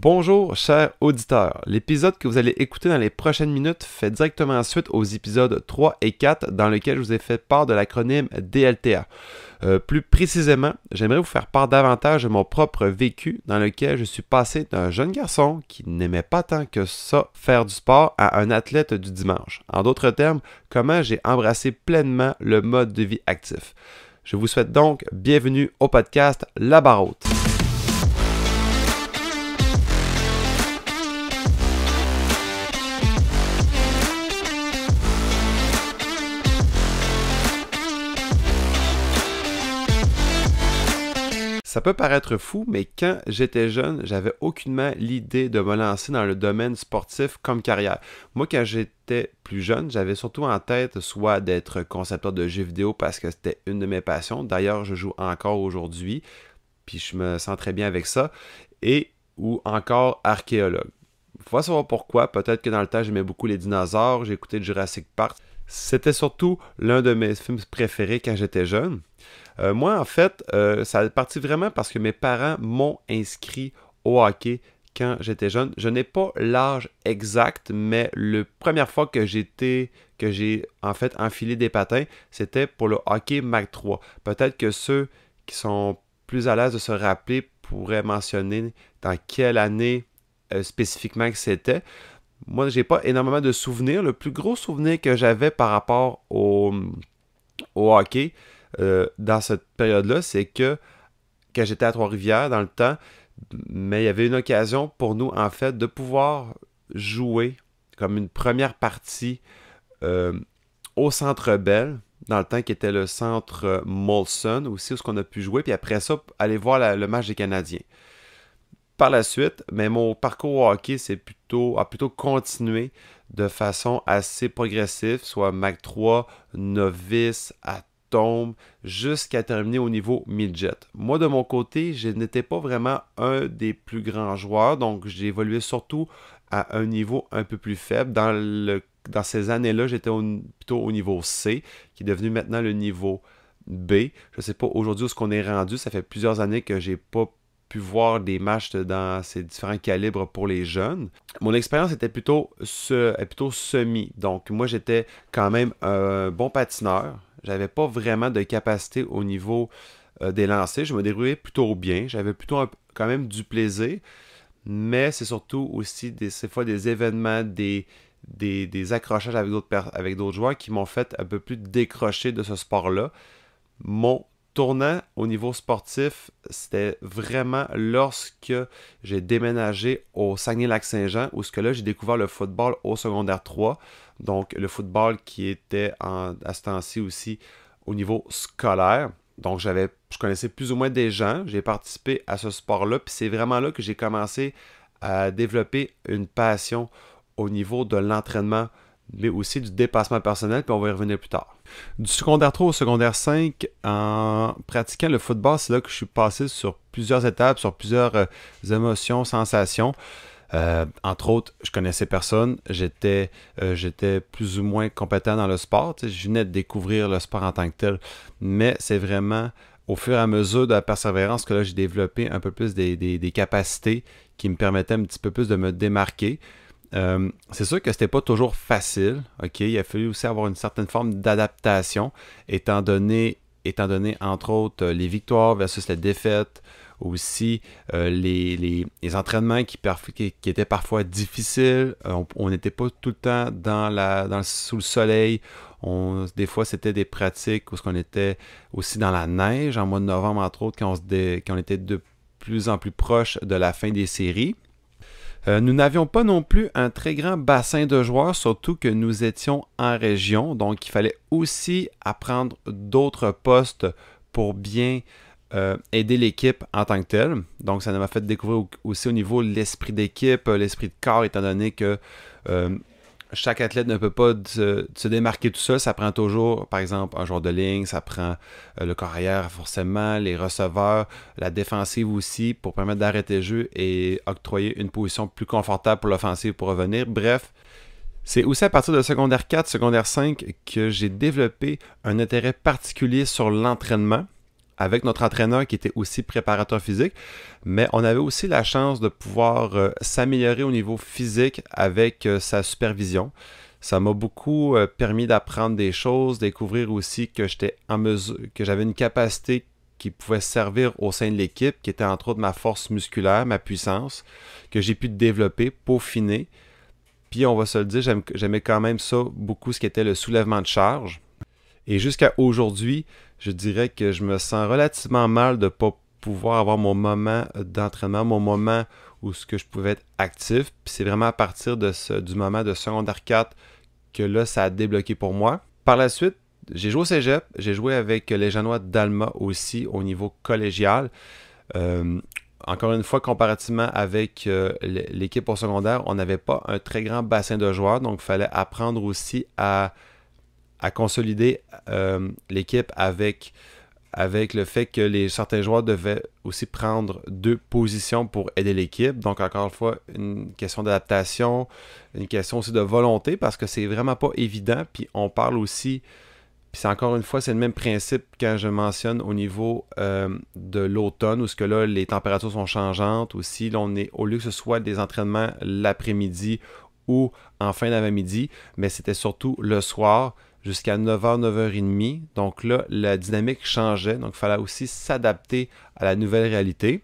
Bonjour, chers auditeurs. L'épisode que vous allez écouter dans les prochaines minutes fait directement suite aux épisodes 3 et 4 dans lesquels je vous ai fait part de l'acronyme DLTA. Plus précisément, j'aimerais vous faire part davantage de mon propre vécu dans lequel je suis passé d'un jeune garçon qui n'aimait pas tant que ça faire du sport à un athlète du dimanche. En d'autres termes, comment j'ai embrassé pleinement le mode de vie actif. Je vous souhaite donc bienvenue au podcast La Barre Haute. Ça peut paraître fou, mais quand j'étais jeune, j'avais aucunement l'idée de me lancer dans le domaine sportif comme carrière. Moi, quand j'étais plus jeune, j'avais surtout en tête soit d'être concepteur de jeux vidéo parce que c'était une de mes passions. D'ailleurs, je joue encore aujourd'hui, puis je me sens très bien avec ça. Et ou encore archéologue. Il faut savoir pourquoi. Peut-être que dans le temps, j'aimais beaucoup les dinosaures, j'ai écouté Jurassic Park. C'était surtout l'un de mes films préférés quand j'étais jeune. Moi, en fait, ça a parti vraiment parce que mes parents m'ont inscrit au hockey quand j'étais jeune. Je n'ai pas l'âge exact, mais la première fois que j'ai en fait enfilé des patins, c'était pour le hockey Mac 3. Peut-être que ceux qui sont plus à l'aise de se rappeler pourraient mentionner dans quelle année spécifiquement que c'était. Moi, j'ai pas énormément de souvenirs. Le plus gros souvenir que j'avais par rapport au hockey dans cette période-là, c'est que quand j'étais à Trois-Rivières dans le temps, mais il y avait une occasion pour nous, en fait, de pouvoir jouer comme une première partie au Centre Bell, dans le temps qui était le centre Molson, aussi où on a pu jouer, puis après ça, aller voir le match des Canadiens. Par la suite, mais mon parcours au hockey a plutôt continué de façon assez progressive, soit Mac 3, novice, atome, jusqu'à terminer au niveau midget. Moi, de mon côté, je n'étais pas vraiment un des plus grands joueurs, donc j'ai évolué surtout à un niveau un peu plus faible. Dans ces années-là, j'étais plutôt au niveau C, qui est devenu maintenant le niveau B. Je ne sais pas aujourd'hui où est-ce qu'on est rendu, ça fait plusieurs années que j'ai pas pu voir des matchs dans ces différents calibres pour les jeunes. Mon expérience était plutôt semi. Donc, moi, j'étais quand même un bon patineur. J'avais pas vraiment de capacité au niveau des lancers. Je me débrouillais plutôt bien. J'avais plutôt quand même du plaisir. Mais c'est surtout aussi ces fois des événements, des accrochages avec d'autres joueurs qui m'ont fait un peu plus décrocher de ce sport-là. Mon tournant au niveau sportif, c'était vraiment lorsque j'ai déménagé au Saguenay-Lac-Saint-Jean, où là, j'ai découvert le football au secondaire 3. Donc, le football qui était à ce temps-ci aussi au niveau scolaire. Donc, je connaissais plus ou moins des gens. J'ai participé à ce sport-là. Puis c'est vraiment là que j'ai commencé à développer une passion au niveau de l'entraînement, mais aussi du dépassement personnel, puis on va y revenir plus tard. Du secondaire 3 au secondaire 5, en pratiquant le football, c'est là que je suis passé sur plusieurs étapes, sur plusieurs émotions, sensations. Entre autres, je connaissais personne, j'étais plus ou moins compétent dans le sport. Je venais de découvrir le sport en tant que tel, mais c'est vraiment au fur et à mesure de la persévérance que là, j'ai développé un peu plus des capacités qui me permettaient un petit peu plus de me démarquer. C'est sûr que c'était pas toujours facile, ok? Il a fallu aussi avoir une certaine forme d'adaptation, étant donné entre autres les victoires versus les défaites, aussi les entraînements qui étaient parfois difficiles. On n'était pas tout le temps sous le soleil. Des fois, c'était des pratiques où on était aussi dans la neige, en mois de novembre, entre autres, quand on était de plus en plus proche de la fin des séries. Nous n'avions pas non plus un très grand bassin de joueurs, surtout que nous étions en région, donc il fallait aussi apprendre d'autres postes pour bien aider l'équipe en tant que telle. Donc ça m'a fait découvrir aussi au niveau de l'esprit d'équipe, l'esprit de corps, étant donné que chaque athlète ne peut pas se démarquer tout seul. Ça prend toujours, par exemple, un joueur de ligne, ça prend le corps arrière forcément, les receveurs, la défensive aussi pour permettre d'arrêter le jeu et octroyer une position plus confortable pour l'offensive pour revenir. Bref, c'est aussi à partir de secondaire 4, secondaire 5 que j'ai développé un intérêt particulier sur l'entraînement avec notre entraîneur qui était aussi préparateur physique, mais on avait aussi la chance de pouvoir s'améliorer au niveau physique avec sa supervision. Ça m'a beaucoup permis d'apprendre des choses, découvrir aussi que j'étais en mesure, que j'avais une capacité qui pouvait servir au sein de l'équipe, qui était entre autres ma force musculaire, ma puissance, que j'ai pu développer, peaufiner. Puis on va se le dire, j'aimais quand même ça beaucoup, ce qui était le soulèvement de charge. Et jusqu'à aujourd'hui, je dirais que je me sens relativement mal de ne pas pouvoir avoir mon moment d'entraînement, mon moment où ce que je pouvais être actif. Puis c'est vraiment à partir du moment de secondaire 4 que là, ça a débloqué pour moi. Par la suite, j'ai joué au cégep, j'ai joué avec les Janois d'Alma aussi au niveau collégial. Encore une fois, comparativement avec l'équipe au secondaire, on n'avait pas un très grand bassin de joueurs, donc il fallait apprendre aussi à consolider l'équipe avec le fait que certains joueurs devaient aussi prendre 2 positions pour aider l'équipe. Donc, encore une fois, une question d'adaptation, une question aussi de volonté, parce que c'est vraiment pas évident. Puis, on parle aussi, puis c'est encore une fois, c'est le même principe quand je mentionne au niveau de l'automne, où ce que là, les températures sont changeantes aussi. Là, au lieu que ce soit des entraînements l'après-midi ou en fin d'avant-midi, mais c'était surtout le soir, jusqu'à 9h, 9h30. Donc là, la dynamique changeait. Donc, il fallait aussi s'adapter à la nouvelle réalité.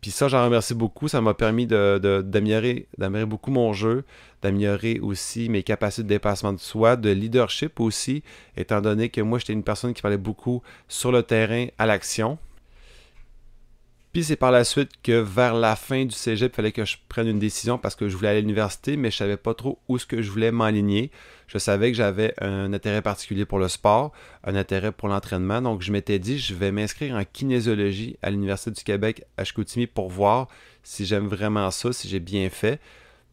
Puis ça, j'en remercie beaucoup. Ça m'a permis d'améliorer beaucoup mon jeu, d'améliorer aussi mes capacités de dépassement de soi, de leadership aussi, étant donné que moi, j'étais une personne qui parlait beaucoup sur le terrain, à l'action. Puis c'est par la suite que vers la fin du cégep, il fallait que je prenne une décision parce que je voulais aller à l'université, mais je savais pas trop où ce que je voulais m'aligner. Je savais que j'avais un intérêt particulier pour le sport, un intérêt pour l'entraînement, donc je m'étais dit je vais m'inscrire en kinésiologie à l'Université du Québec à Chicoutimi pour voir si j'aime vraiment ça, si j'ai bien fait.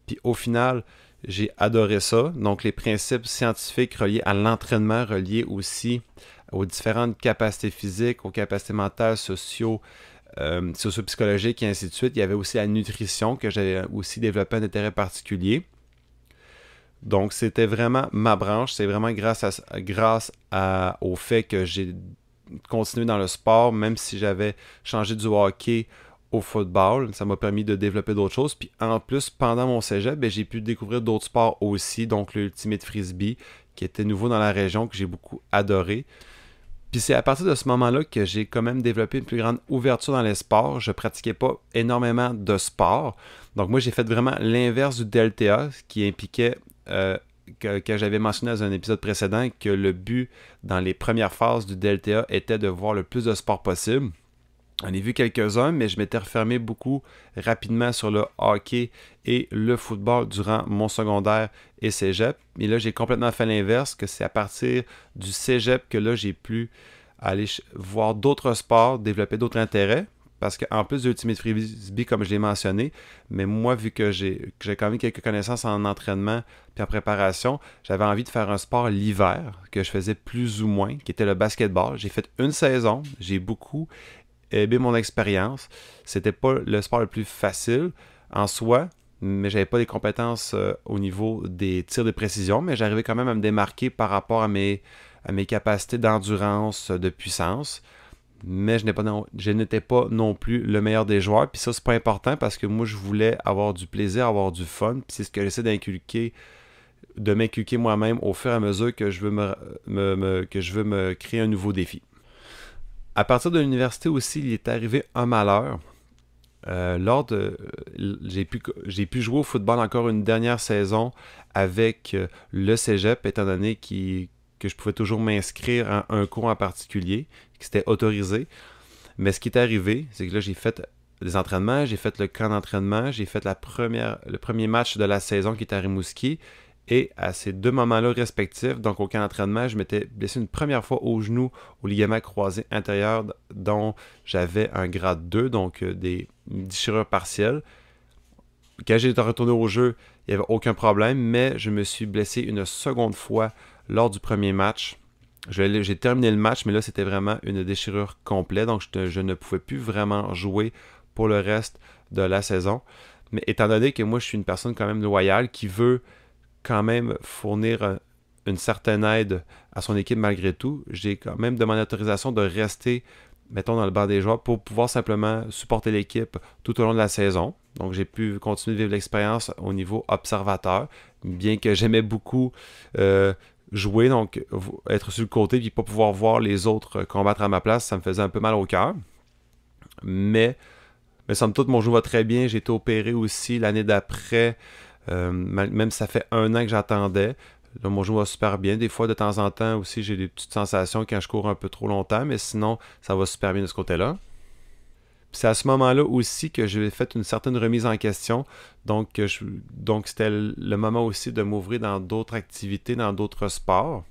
Puis au final, j'ai adoré ça. Donc les principes scientifiques reliés à l'entraînement, reliés aussi aux différentes capacités physiques, aux capacités mentales, socio-psychologique et ainsi de suite. Il y avait aussi la nutrition que j'avais aussi développé un intérêt particulier. Donc, c'était vraiment ma branche. C'est vraiment grâce au fait que j'ai continué dans le sport, même si j'avais changé du hockey au football. Ça m'a permis de développer d'autres choses. Puis en plus, pendant mon cégep, j'ai pu découvrir d'autres sports aussi. Donc, l'Ultimate Frisbee, qui était nouveau dans la région, que j'ai beaucoup adoré. Puis c'est à partir de ce moment-là que j'ai quand même développé une plus grande ouverture dans les sports. Je pratiquais pas énormément de sport. Donc moi, j'ai fait vraiment l'inverse du DLTA, ce qui impliquait, que j'avais mentionné dans un épisode précédent, que le but dans les premières phases du DLTA était de voir le plus de sports possible. J'en ai vu quelques-uns, mais je m'étais refermé beaucoup rapidement sur le hockey et le football durant mon secondaire et cégep. Et là, j'ai complètement fait l'inverse, que c'est à partir du cégep que là, j'ai pu aller voir d'autres sports, développer d'autres intérêts. Parce qu'en plus de Ultimate Frisbee, comme je l'ai mentionné, mais moi, vu que j'ai quand même quelques connaissances en entraînement et en préparation, j'avais envie de faire un sport l'hiver, que je faisais plus ou moins, qui était le basketball. J'ai fait une saison, j'ai beaucoup aimé mon expérience. C'était pas le sport le plus facile en soi, mais j'avais pas des compétences au niveau des tirs de précision, mais j'arrivais quand même à me démarquer par rapport à mes capacités d'endurance, de puissance. Mais je n'étais pas non plus le meilleur des joueurs. Puis ça, c'est pas important parce que moi, je voulais avoir du plaisir, avoir du fun. Puis c'est ce que j'essaie de m'inculquer moi-même au fur et à mesure que je veux me créer un nouveau défi. À partir de l'université aussi, il est arrivé un malheur. J'ai pu jouer au football encore une dernière saison avec le cégep, étant donné que je pouvais toujours m'inscrire à un cours en particulier, qui c'était autorisé. Mais ce qui est arrivé, c'est que là, j'ai fait des entraînements, j'ai fait le camp d'entraînement, j'ai fait le premier match de la saison qui était à Rimouski. Et à ces 2 moments-là respectifs, donc au camp d'entraînement, je m'étais blessé une première fois au genou, au ligament croisé intérieur, dont j'avais un grade 2, donc des déchirures partielles. Quand j'ai été retourné au jeu, il n'y avait aucun problème, mais je me suis blessé une seconde fois lors du premier match. J'ai terminé le match, mais là, c'était vraiment une déchirure complète, donc je ne pouvais plus vraiment jouer pour le reste de la saison. Mais étant donné que moi, je suis une personne quand même loyale qui veut quand même fournir une certaine aide à son équipe malgré tout. J'ai quand même demandé l'autorisation de rester, mettons, dans le banc des joueurs pour pouvoir simplement supporter l'équipe tout au long de la saison. Donc, j'ai pu continuer de vivre l'expérience au niveau observateur, bien que j'aimais beaucoup jouer, donc être sur le côté et pas pouvoir voir les autres combattre à ma place, ça me faisait un peu mal au cœur. Mais somme toute, mon jeu va très bien. J'ai été opéré aussi l'année d'après, même si ça fait 1 an que j'attendais. Là, mon jeu va super bien. Des fois, de temps en temps aussi, j'ai des petites sensations quand je cours un peu trop longtemps, mais sinon, ça va super bien de ce côté-là. Puis c'est à ce moment-là aussi que j'ai fait une certaine remise en question. Donc c'était le moment aussi de m'ouvrir dans d'autres activités, dans d'autres sports.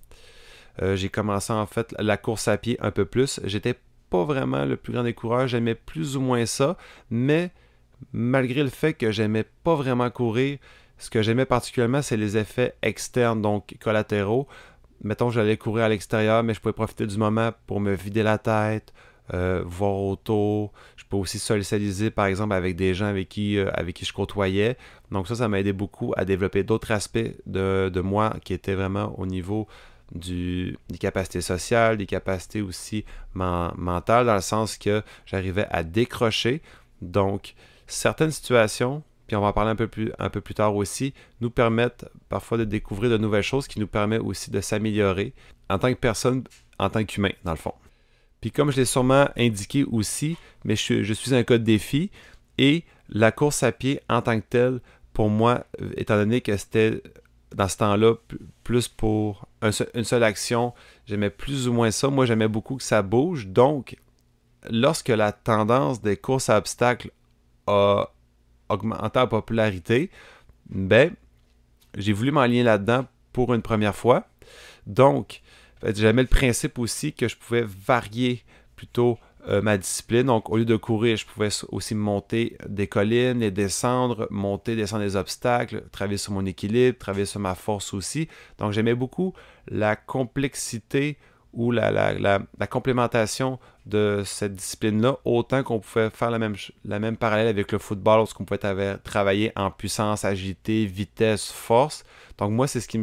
J'ai commencé en fait la course à pied un peu plus. J'étais pas vraiment le plus grand des coureurs, j'aimais plus ou moins ça, mais malgré le fait que j'aimais pas vraiment courir, ce que j'aimais particulièrement, c'est les effets externes, donc collatéraux. Mettons, j'allais courir à l'extérieur, mais je pouvais profiter du moment pour me vider la tête, voir autour. Je peux aussi socialiser, par exemple, avec des gens avec qui je côtoyais. Donc ça m'a aidé beaucoup à développer d'autres aspects de moi qui étaient vraiment au niveau des capacités sociales, des capacités aussi mentales, dans le sens que j'arrivais à décrocher. Donc, certaines situations, puis on va en parler un peu plus tard aussi, nous permettent parfois de découvrir de nouvelles choses qui nous permettent aussi de s'améliorer en tant que personne, en tant qu'humain, dans le fond. Puis comme je l'ai sûrement indiqué aussi, mais je suis un cas de défi et la course à pied en tant que telle, pour moi, étant donné que c'était dans ce temps-là plus pour une seule action, j'aimais plus ou moins ça. Moi, j'aimais beaucoup que ça bouge. Donc, lorsque la tendance des courses à obstacles a augmenté en popularité, ben, j'ai voulu m'enligner là-dedans pour une première fois. Donc, j'aimais le principe aussi que je pouvais varier plutôt ma discipline. Donc, au lieu de courir, je pouvais aussi monter des collines, les descendre, descendre des obstacles, travailler sur mon équilibre, travailler sur ma force aussi. Donc, j'aimais beaucoup la complexité ou la complémentation de cette discipline-là, autant qu'on pouvait faire la même parallèle avec le football, lorsqu'on pouvait travailler en puissance, agilité, vitesse, force. Donc moi, c'est ce qui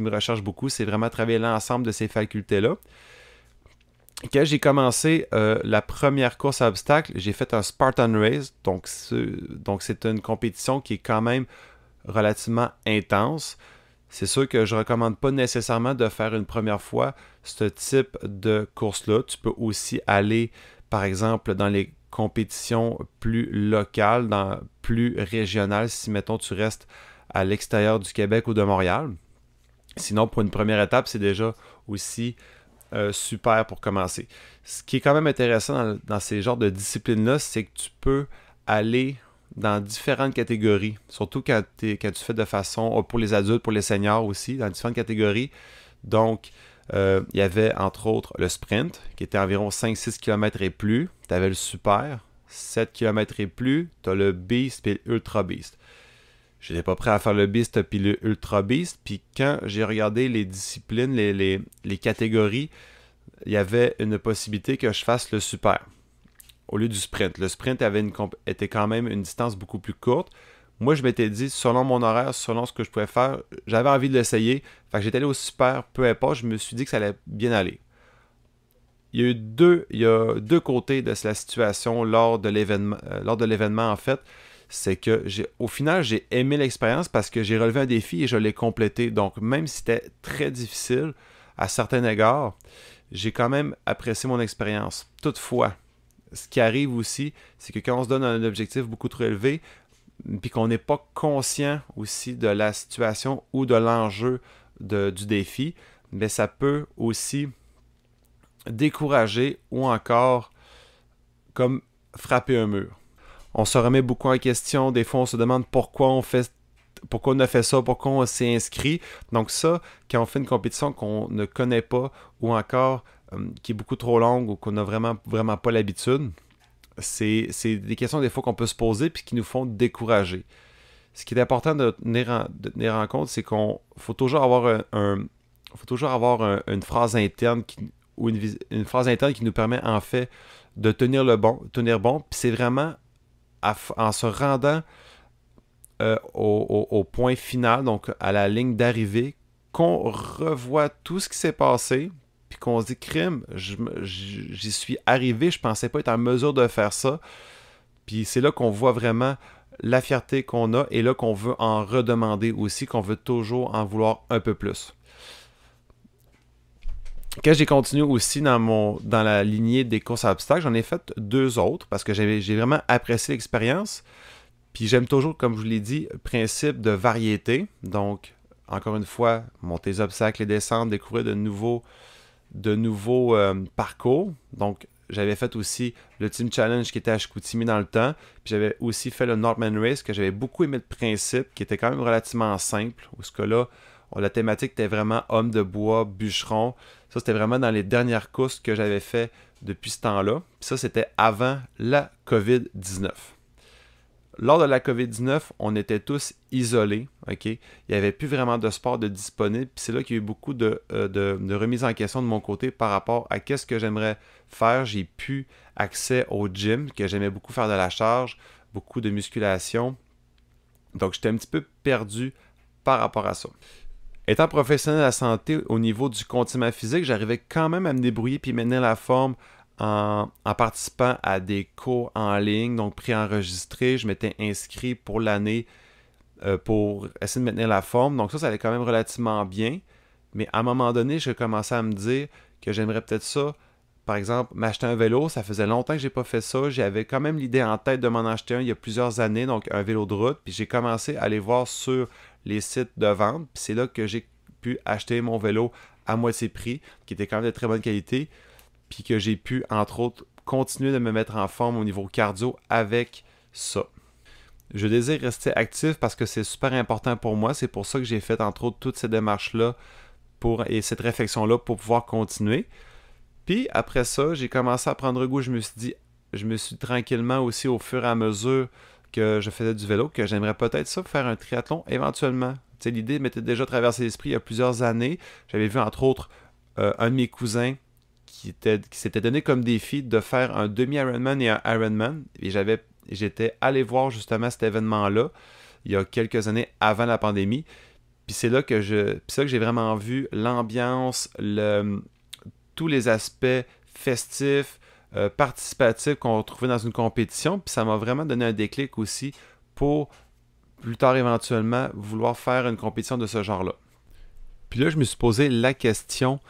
me recherche beaucoup, c'est vraiment travailler l'ensemble de ces facultés-là. Quand j'ai commencé la première course à obstacles, j'ai fait un Spartan Race, donc c'est une compétition qui est quand même relativement intense. C'est sûr que je ne recommande pas nécessairement de faire une première fois ce type de course-là. Tu peux aussi aller, par exemple, dans les compétitions plus locales, plus régionales, si, mettons, tu restes à l'extérieur du Québec ou de Montréal. Sinon, pour une première étape, c'est déjà aussi super pour commencer. Ce qui est quand même intéressant dans ces genres de disciplines-là, c'est que tu peux aller dans différentes catégories, surtout quand tu fais de façon, pour les adultes, pour les seniors aussi, dans différentes catégories. Donc, il y avait entre autres le sprint, qui était environ 5-6 km et plus. Tu avais le super, 7 km et plus. Tu as le beast et l'ultra beast. Je n'étais pas prêt à faire le beast puis le ultra beast. Puis quand j'ai regardé les disciplines, les catégories, il y avait une possibilité que je fasse le super au lieu du sprint. Le sprint était quand même une distance beaucoup plus courte. Moi, je m'étais dit, selon mon horaire, selon ce que je pouvais faire, j'avais envie de l'essayer. Fait que j'étais allé au super, peu importe, je me suis dit que ça allait bien aller. Il y a deux côtés de la situation lors de l'événement, en fait. C'est que au final, j'ai aimé l'expérience parce que j'ai relevé un défi et je l'ai complété. Donc, même si c'était très difficile à certains égards, j'ai quand même apprécié mon expérience. Toutefois, ce qui arrive aussi, c'est que quand on se donne un objectif beaucoup trop élevé, puis qu'on n'est pas conscient aussi de la situation ou de l'enjeu du défi, mais ça peut aussi décourager ou encore comme frapper un mur. On se remet beaucoup en question, des fois on se demande pourquoi on a fait ça, pourquoi on s'est inscrit. Donc ça, quand on fait une compétition qu'on ne connaît pas ou encore qui est beaucoup trop longue ou qu'on n'a vraiment pas l'habitude, c'est des questions des fois qu'on peut se poser puis qui nous font décourager. Ce qui est important de tenir en compte, c'est qu'on faut toujours avoir une phrase interne une phrase interne qui nous permet en fait de tenir bon. Puis c'est vraiment en se rendant au point final, donc à la ligne d'arrivée, qu'on revoit tout ce qui s'est passé, puis qu'on se dit, crime, j'y suis arrivé, je pensais pas être en mesure de faire ça. Puis c'est là qu'on voit vraiment la fierté qu'on a et là qu'on veut en redemander aussi, qu'on veut toujours en vouloir un peu plus. Quand j'ai continué aussi dans la lignée des courses à obstacles, j'en ai fait 2 autres parce que j'ai vraiment apprécié l'expérience. Puis j'aime toujours, comme je vous l'ai dit, le principe de variété. Donc, encore une fois, monter les obstacles et descendre, découvrir de nouveaux parcours. Donc, j'avais fait aussi le Team Challenge qui était à Chicoutimi dans le temps. Puis j'avais aussi fait le Northman Race que j'avais beaucoup aimé le principe, qui était quand même relativement simple. Où ce cas-là, la thématique était vraiment homme de bois, bûcheron. Ça, c'était vraiment dans les dernières courses que j'avais fait depuis ce temps-là. Puis ça, c'était avant la COVID-19. Lors de la COVID-19, on était tous isolés, ok? Il n'y avait plus vraiment de sport de disponible. Puis c'est là qu'il y a eu beaucoup de remises en question de mon côté par rapport à qu'est-ce que j'aimerais faire. J'ai pu accès au gym, que j'aimais beaucoup faire de la charge, beaucoup de musculation. Donc, j'étais un petit peu perdu par rapport à ça. Étant professionnel de la santé au niveau du conditionnement physique, j'arrivais quand même à me débrouiller puis maintenir la forme en participant à des cours en ligne, donc préenregistrés. Je m'étais inscrit pour l'année pour essayer de maintenir la forme. Donc ça allait quand même relativement bien. Mais à un moment donné, je commençais à me dire que j'aimerais peut-être ça. Par exemple, m'acheter un vélo, ça faisait longtemps que j'ai pas fait ça. J'avais quand même l'idée en tête de m'en acheter un il y a plusieurs années, donc un vélo de route. Puis j'ai commencé à aller voir sur les sites de vente. Puis c'est là que j'ai pu acheter mon vélo à moitié prix, qui était quand même de très bonne qualité. Puis que j'ai pu, entre autres, continuer de me mettre en forme au niveau cardio avec ça. Je désire rester actif parce que c'est super important pour moi. C'est pour ça que j'ai fait, entre autres, toutes ces démarches-là et cette réflexion-là pour pouvoir continuer. Puis après ça, j'ai commencé à prendre goût. Je me suis tranquillement aussi au fur et à mesure que je faisais du vélo, que j'aimerais peut-être ça faire un triathlon éventuellement. Tu sais, l'idée m'était déjà traversé l'esprit il y a plusieurs années. J'avais vu entre autres un de mes cousins qui s'était donné comme défi de faire un demi-Ironman et un Ironman. Et j'étais allé voir justement cet événement-là il y a quelques années avant la pandémie. Puis c'est là que j'ai vraiment vu l'ambiance, tous les aspects festifs, participatifs qu'on retrouvait dans une compétition. Puis ça m'a vraiment donné un déclic aussi pour plus tard éventuellement vouloir faire une compétition de ce genre-là. Puis là, je me suis posé la question,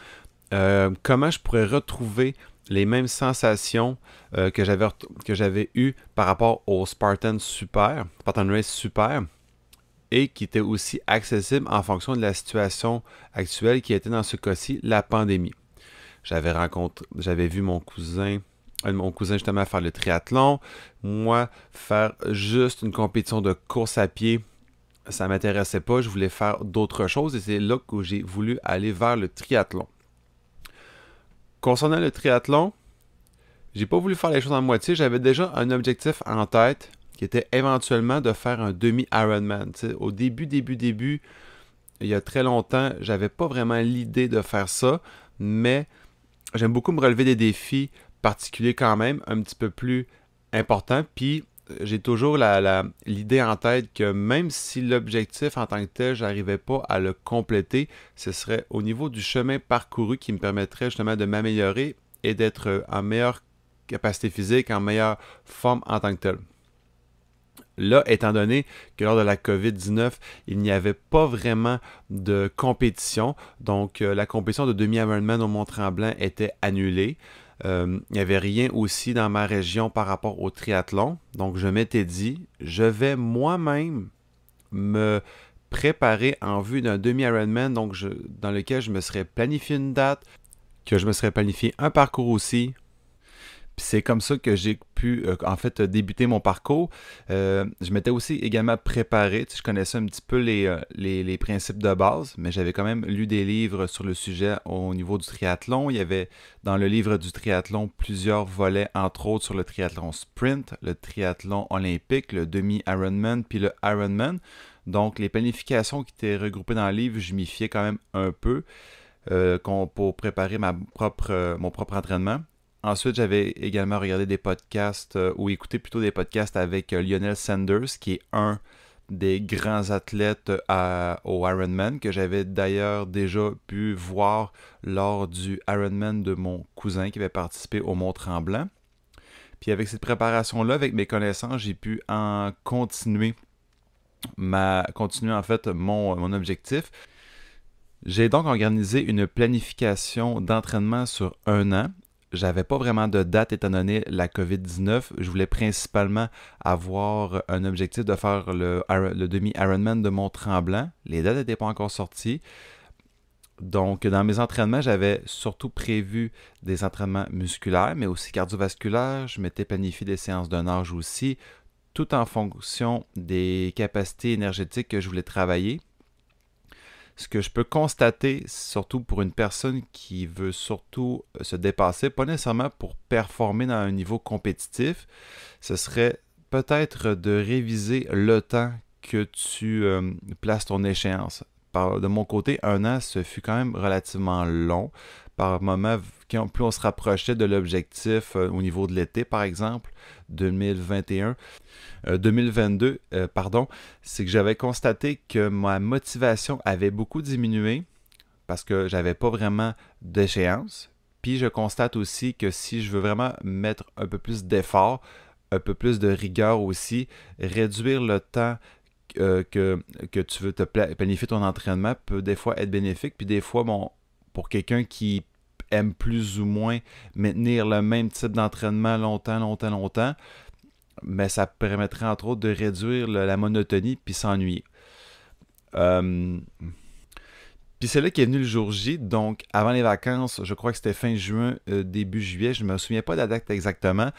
comment je pourrais retrouver les mêmes sensations que j'avais eues par rapport au Spartan Race Super, et qui était aussi accessible en fonction de la situation actuelle qui était dans ce cas-ci la pandémie. J'avais vu mon cousin justement faire le triathlon. Moi, faire juste une compétition de course à pied, ça m'intéressait pas. Je voulais faire d'autres choses et c'est là que j'ai voulu aller vers le triathlon. Concernant le triathlon, j'ai pas voulu faire les choses en moitié. J'avais déjà un objectif en tête qui était éventuellement de faire un demi-Ironman. Au début, il y a très longtemps, j'avais pas vraiment l'idée de faire ça, mais j'aime beaucoup me relever des défis particuliers quand même, un petit peu plus importants. Puis j'ai toujours l'idée en tête que même si l'objectif en tant que tel, j'arrivais pas à le compléter, ce serait au niveau du chemin parcouru qui me permettrait justement de m'améliorer et d'être en meilleure capacité physique, en meilleure forme en tant que tel. Là, étant donné que lors de la COVID-19, il n'y avait pas vraiment de compétition, donc la compétition de demi-Ironman au Mont-Tremblant était annulée. Il n'y avait rien aussi dans ma région par rapport au triathlon. Donc, je m'étais dit, je vais moi-même me préparer en vue d'un demi-Ironman, donc dans lequel je me serais planifié une date, que je me serais planifié un parcours aussi. Puis c'est comme ça que j'ai pu, débuter mon parcours. Je m'étais aussi également préparé. Je connaissais un petit peu les principes de base, mais j'avais quand même lu des livres sur le sujet au niveau du triathlon. Il y avait dans le livre du triathlon plusieurs volets, entre autres sur le triathlon sprint, le triathlon olympique, le demi-Ironman, puis le Ironman. Donc les planifications qui étaient regroupées dans le livre, je m'y fiais quand même un peu pour préparer mon propre entraînement. Ensuite, j'avais également regardé des podcasts ou écouté plutôt des podcasts avec Lionel Sanders, qui est un des grands athlètes au Ironman que j'avais d'ailleurs déjà pu voir lors du Ironman de mon cousin qui avait participé au Mont-Tremblant. Puis avec cette préparation-là, avec mes connaissances, j'ai pu en continuer en fait mon objectif. J'ai donc organisé une planification d'entraînement sur un an. J'avais pas vraiment de date étant donné la COVID-19. Je voulais principalement avoir un objectif de faire le demi-Ironman de Mont-Tremblant. Les dates n'étaient pas encore sorties. Donc, dans mes entraînements, j'avais surtout prévu des entraînements musculaires, mais aussi cardiovasculaires. Je m'étais planifié des séances de nage aussi, tout en fonction des capacités énergétiques que je voulais travailler. Ce que je peux constater, surtout pour une personne qui veut surtout se dépasser, pas nécessairement pour performer dans un niveau compétitif, ce serait peut-être de réviser le temps que tu places ton échéance. De mon côté, un an, ce fut quand même relativement long. Par moment, plus on se rapprochait de l'objectif au niveau de l'été, par exemple, 2022, c'est que j'avais constaté que ma motivation avait beaucoup diminué parce que j'avais pas vraiment d'échéance. Puis je constate aussi que si je veux vraiment mettre un peu plus d'effort, un peu plus de rigueur aussi, réduire le temps que tu veux te planifier ton entraînement peut des fois être bénéfique. Puis des fois, pour quelqu'un qui aime plus ou moins maintenir le même type d'entraînement longtemps, mais ça permettrait entre autres de réduire la monotonie puis s'ennuyer. Puis c'est là qu'est venu le jour J, donc avant les vacances, je crois que c'était fin juin, début juillet, je ne me souviens pas de la date exactement.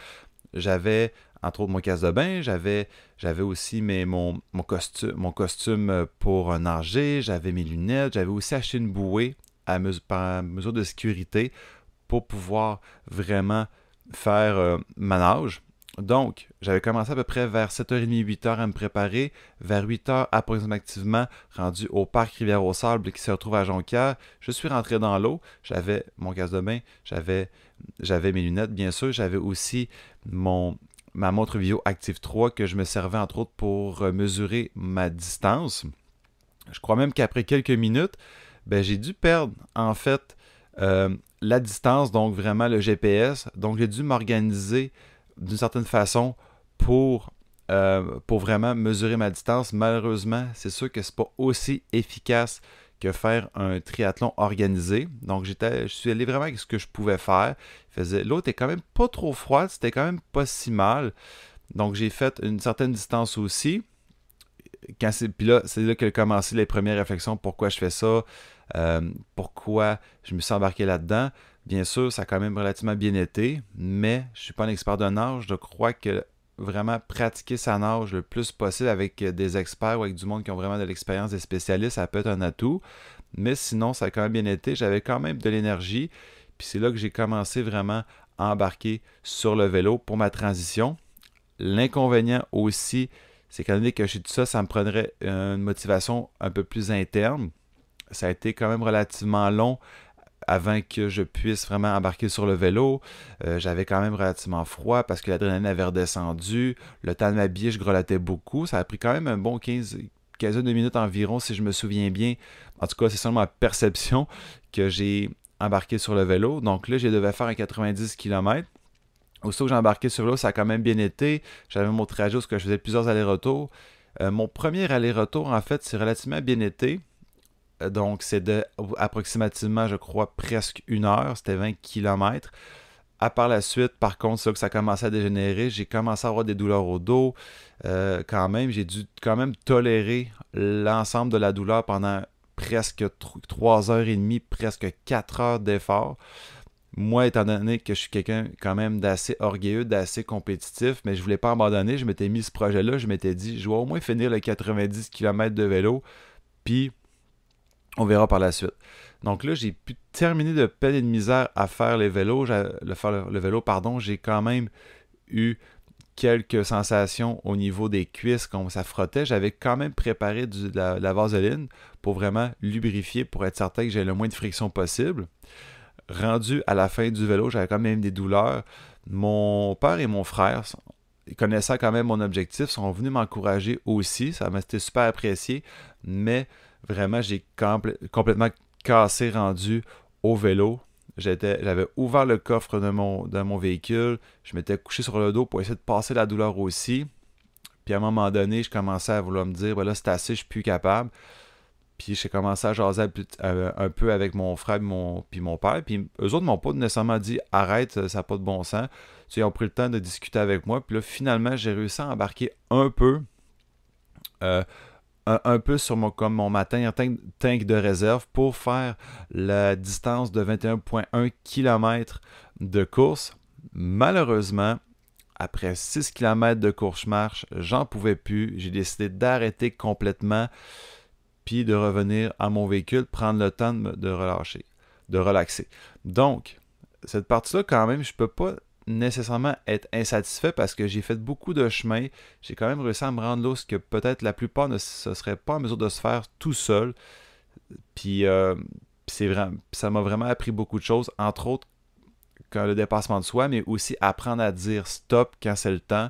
J'avais entre autres mon casque de bain, j'avais aussi mon costume pour nager, j'avais mes lunettes, j'avais aussi acheté une bouée par mesure de sécurité pour pouvoir vraiment faire ma nage. Donc, j'avais commencé à peu près vers 7h30, 8h à me préparer. Vers 8h approximativement, rendu au parc Rivière-aux-Sables qui se retrouve à Jonquière, je suis rentré dans l'eau. J'avais mon casque de bain, j'avais mes lunettes, bien sûr. J'avais aussi ma montre Vio Active 3 que je me servais entre autres pour mesurer ma distance. Je crois même qu'après quelques minutes, j'ai dû perdre en fait la distance, donc vraiment le GPS. Donc, j'ai dû m'organiser d'une certaine façon pour vraiment mesurer ma distance. Malheureusement, c'est sûr que c'est pas aussi efficace que faire un triathlon organisé. Donc, je suis allé vraiment avec ce que je pouvais faire. L'eau était quand même pas trop froide, c'était quand même pas si mal. Donc, j'ai fait une certaine distance aussi. Puis là, c'est là que commencé les premières réflexions. Pourquoi je fais ça? Pourquoi je me suis embarqué là-dedans? Bien sûr, ça a quand même relativement bien été, mais je ne suis pas un expert de nage. Je crois que vraiment pratiquer sa nage le plus possible avec des experts ou avec du monde qui ont vraiment de l'expérience, des spécialistes, ça peut être un atout. Mais sinon, ça a quand même bien été. J'avais quand même de l'énergie. Puis c'est là que j'ai commencé vraiment à embarquer sur le vélo pour ma transition. L'inconvénient aussi, c'est qu'à donné que je suis tout ça, ça me prendrait une motivation un peu plus interne. Ça a été quand même relativement long avant que je puisse vraiment embarquer sur le vélo. J'avais quand même relativement froid parce que l'adrénaline avait redescendu. Le temps de m'habiller, je grelottais beaucoup. Ça a pris quand même un bon 15 de minutes environ, si je me souviens bien. En tout cas, c'est seulement ma perception que j'ai embarqué sur le vélo. Donc là, je devais faire un 90 km. Aussitôt que j'ai embarqué sur l'eau, ça a quand même bien été. J'avais mon trajet où je faisais plusieurs allers-retours. Mon premier aller-retour, en fait, c'est relativement bien été. Donc, c'est de approximativement, je crois, presque 1 heure. C'était 20 km. Par la suite, par contre, c'est là que ça a commencé à dégénérer. J'ai commencé à avoir des douleurs au dos. Quand même, j'ai dû quand même tolérer l'ensemble de la douleur pendant presque 3h30, presque 4 heures d'effort. Moi, étant donné que je suis quelqu'un quand même d'assez orgueilleux, d'assez compétitif, mais je voulais pas abandonner, je m'étais mis ce projet-là, je m'étais dit, je vais au moins finir le 90 km de vélo, puis on verra par la suite. Donc là, j'ai pu terminer de peine et de misère à faire le vélo, j'ai quand même eu quelques sensations au niveau des cuisses quand ça frottait. J'avais quand même préparé de la vaseline pour vraiment lubrifier, pour être certain que j'ai le moins de friction possible. Rendu à la fin du vélo, j'avais quand même des douleurs. Mon père et mon frère connaissant quand même mon objectif, sont venus m'encourager aussi. Ça m'a été super apprécié, mais vraiment, j'ai complètement cassé rendu au vélo. J'avais ouvert le coffre de mon véhicule, je m'étais couché sur le dos pour essayer de passer la douleur aussi. Puis à un moment donné, je commençais à vouloir me dire, ben là, c'est assez, je suis plus capable. Puis j'ai commencé à jaser un peu avec mon frère puis mon père. Puis eux autres m'ont pas nécessairement dit arrête, ça n'a pas de bon sens. Tu sais, ils ont pris le temps de discuter avec moi. Puis là, finalement, j'ai réussi à embarquer un peu, euh, un peu sur comme mon matin, tank de réserve pour faire la distance de 21,1 km de course. Malheureusement, après 6 km de course-marche, j'en pouvais plus. J'ai décidé d'arrêter complètement puis de revenir à mon véhicule, prendre le temps de relâcher, de relaxer. Donc, cette partie-là, quand même, je ne peux pas nécessairement être insatisfait parce que j'ai fait beaucoup de chemin. J'ai quand même réussi à me rendre là ce que peut-être la plupart ne se seraient pas en mesure de se faire tout seul. Puis, c'est vraiment, ça m'a vraiment appris beaucoup de choses, entre autres quand le dépassement de soi, mais aussi apprendre à dire stop quand c'est le temps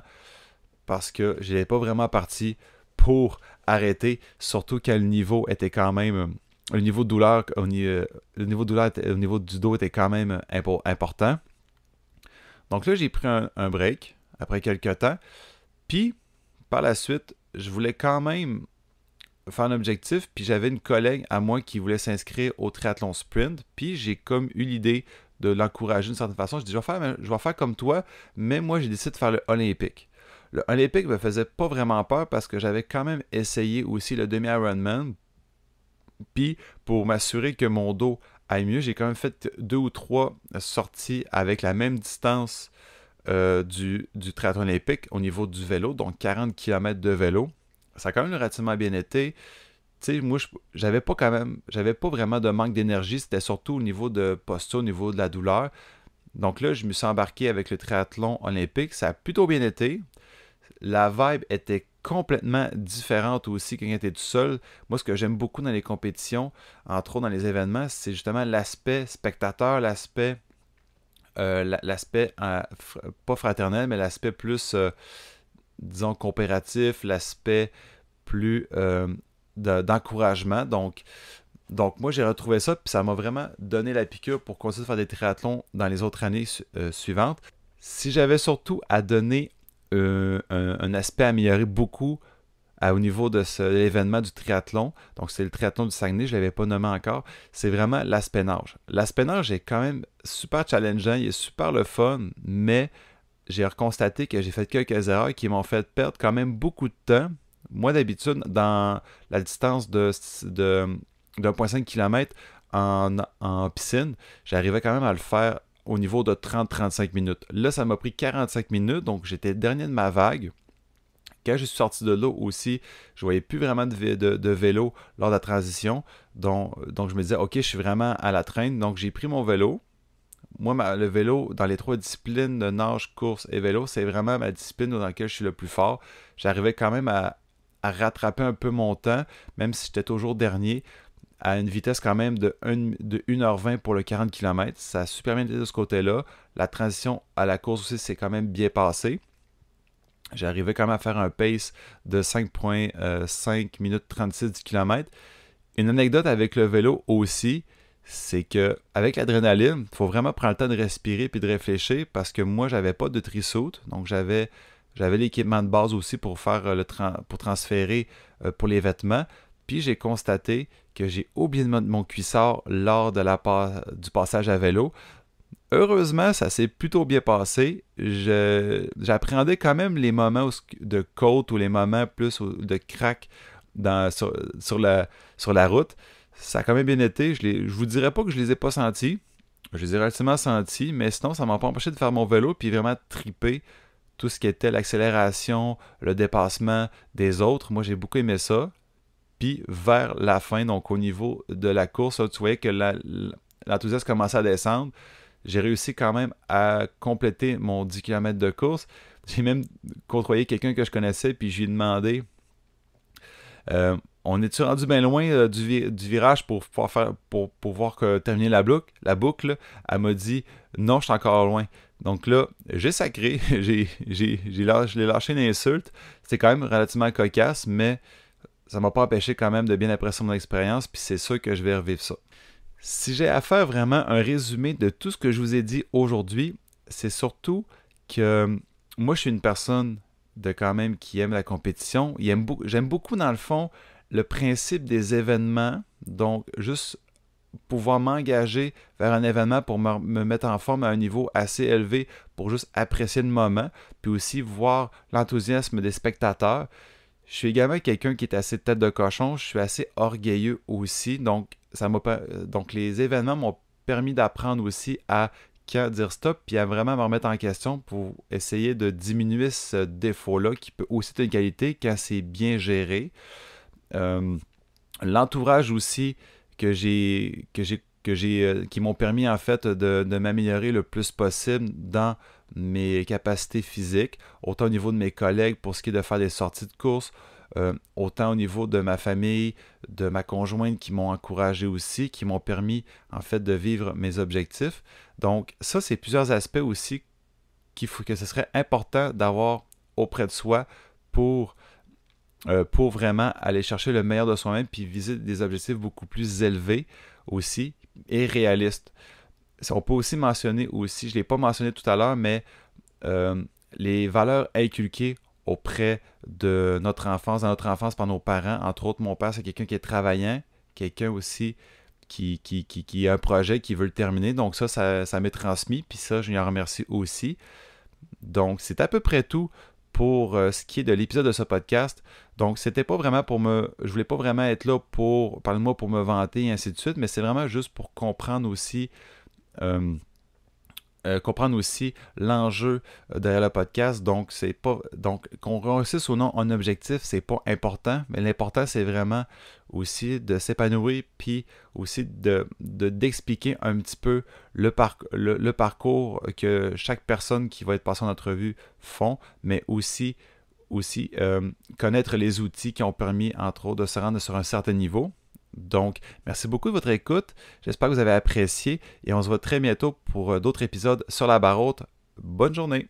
parce que je n'étais pas vraiment parti pour arrêter, surtout quand le niveau était quand même. Le niveau de douleur, au niveau du dos était quand même important. Donc là, j'ai pris un break après quelques temps. Puis, par la suite, je voulais quand même faire un objectif. Puis j'avais une collègue à moi qui voulait s'inscrire au triathlon sprint. Puis j'ai comme eu l'idée de l'encourager d'une certaine façon. Je dis, je vais faire comme toi, mais moi, j'ai décidé de faire le olympique. Le olympique me faisait pas vraiment peur parce que j'avais quand même essayé aussi le demi-Ironman. Puis, pour m'assurer que mon dos aille mieux, j'ai quand même fait 2 ou 3 sorties avec la même distance du triathlon olympique au niveau du vélo, donc 40 km de vélo. Ça a quand même relativement bien été. Tu sais, moi, j'avais pas vraiment de manque d'énergie, c'était surtout au niveau de posture, au niveau de la douleur. Donc là, je me suis embarqué avec le triathlon olympique, ça a plutôt bien été. La vibe était complètement différente aussi quand tu es tout seul. Moi, ce que j'aime beaucoup dans les compétitions, entre autres dans les événements, c'est justement l'aspect spectateur, l'aspect pas fraternel, mais l'aspect plus, disons, coopératif, l'aspect plus d'encouragement. Donc, moi, j'ai retrouvé ça, puis ça m'a vraiment donné la piqûre pour continuer de faire des triathlons dans les autres années suivantes. Si j'avais surtout à donner un aspect amélioré beaucoup au niveau de l'événement du triathlon, donc c'est le triathlon du Saguenay, je ne l'avais pas nommé encore, c'est vraiment l'aspect nage. L'aspect nage est quand même super challengeant, il est super le fun, mais j'ai reconstaté que j'ai fait quelques erreurs qui m'ont fait perdre quand même beaucoup de temps. Moi, d'habitude, dans la distance de 1,5 km en piscine, j'arrivais quand même à le faire au niveau de 30-35 minutes. Là, ça m'a pris 45 minutes, donc j'étais dernier de ma vague. Quand je suis sorti de l'eau aussi, je voyais plus vraiment de vélo lors de la transition. Donc, je me disais, OK, je suis vraiment à la traîne. Donc, j'ai pris mon vélo. Moi, le vélo, dans les 3 disciplines de nage, course et vélo, c'est vraiment ma discipline dans laquelle je suis le plus fort. J'arrivais quand même à rattraper un peu mon temps, même si j'étais toujours dernier, à une vitesse quand même de 1h20 pour le 40 km. Ça a super bien été de ce côté-là. La transition à la course aussi, c'est quand même bien passé. J'arrivais quand même à faire un pace de 5,5 minutes 36 du km. Une anecdote avec le vélo aussi, c'est que avec l'adrénaline, il faut vraiment prendre le temps de respirer puis de réfléchir parce que moi, j'avais pas de tri-suit. Donc, j'avais l'équipement de base aussi pour faire pour transférer pour les vêtements. Puis, j'ai constaté que j'ai oublié de mettre mon cuissard lors de du passage à vélo. Heureusement, ça s'est plutôt bien passé. J'appréhendais quand même les moments de côte ou les moments plus de crack sur la route. Ça a quand même bien été. Je vous dirais pas que je les ai pas sentis. Je les ai relativement sentis, mais sinon, ça m'a pas empêché de faire mon vélo puis vraiment triper tout ce qui était l'accélération, le dépassement des autres. Moi, j'ai beaucoup aimé ça. Puis vers la fin, donc au niveau de la course, là, tu voyais que l'enthousiasme commençait à descendre. J'ai réussi quand même à compléter mon 10 km de course. J'ai même côtoyé quelqu'un que je connaissais, puis je lui ai demandé On est-tu rendu bien loin du virage pour pouvoir terminer la boucle? Elle m'a dit, non, je suis encore loin. Donc là, j'ai sacré, je l'ai lâché une insulte. C'était quand même relativement cocasse, mais ça m'a pas empêché quand même de bien apprécier mon expérience, puis c'est sûr que je vais revivre ça. Si j'ai à faire vraiment un résumé de tout ce que je vous ai dit aujourd'hui, c'est surtout que moi, je suis une personne de quand même qui aime la compétition. J'aime beaucoup, dans le fond, le principe des événements. Donc, juste pouvoir m'engager vers un événement pour me mettre en forme à un niveau assez élevé pour juste apprécier le moment, puis aussi voir l'enthousiasme des spectateurs. Je suis également quelqu'un qui est assez tête de cochon, je suis assez orgueilleux aussi, donc donc les événements m'ont permis d'apprendre aussi à quand dire stop, puis à vraiment me remettre en question pour essayer de diminuer ce défaut-là qui peut aussi être une qualité quand c'est bien géré. Euh, L'entourage aussi qui m'ont permis en fait de m'améliorer le plus possible dans mes capacités physiques, autant au niveau de mes collègues pour ce qui est de faire des sorties de course, autant au niveau de ma famille, de ma conjointe qui m'ont encouragé aussi, qui m'ont permis en fait de vivre mes objectifs. Donc ça, c'est plusieurs aspects aussi que ce serait important d'avoir auprès de soi pour pour vraiment aller chercher le meilleur de soi-même puis viser des objectifs beaucoup plus élevés aussi et réalistes. On peut aussi mentionner aussi, je ne l'ai pas mentionné tout à l'heure, mais les valeurs inculquées auprès de notre enfance, dans notre enfance par nos parents. Entre autres, mon père, c'est quelqu'un qui est travaillant, quelqu'un aussi qui a un projet, qui veut le terminer. Donc ça m'est transmis, puis ça, je lui en remercie aussi. Donc, c'est à peu près tout pour ce qui est de l'épisode de ce podcast. Donc, c'était pas vraiment je voulais pas vraiment être là pour, parle-moi pour me vanter et ainsi de suite, mais c'est vraiment juste pour euh, comprendre aussi l'enjeu derrière le podcast. Donc, c'est pas, donc qu'on réussisse ou non un objectif, c'est pas important, mais l'important, c'est vraiment aussi de s'épanouir, puis aussi d'expliquer un petit peu le parcours que chaque personne qui va être passée en entrevue font, mais aussi connaître les outils qui ont permis, entre autres, de se rendre sur un certain niveau. Donc, merci beaucoup de votre écoute. J'espère que vous avez apprécié et on se voit très bientôt pour d'autres épisodes sur la barre haute. Bonne journée!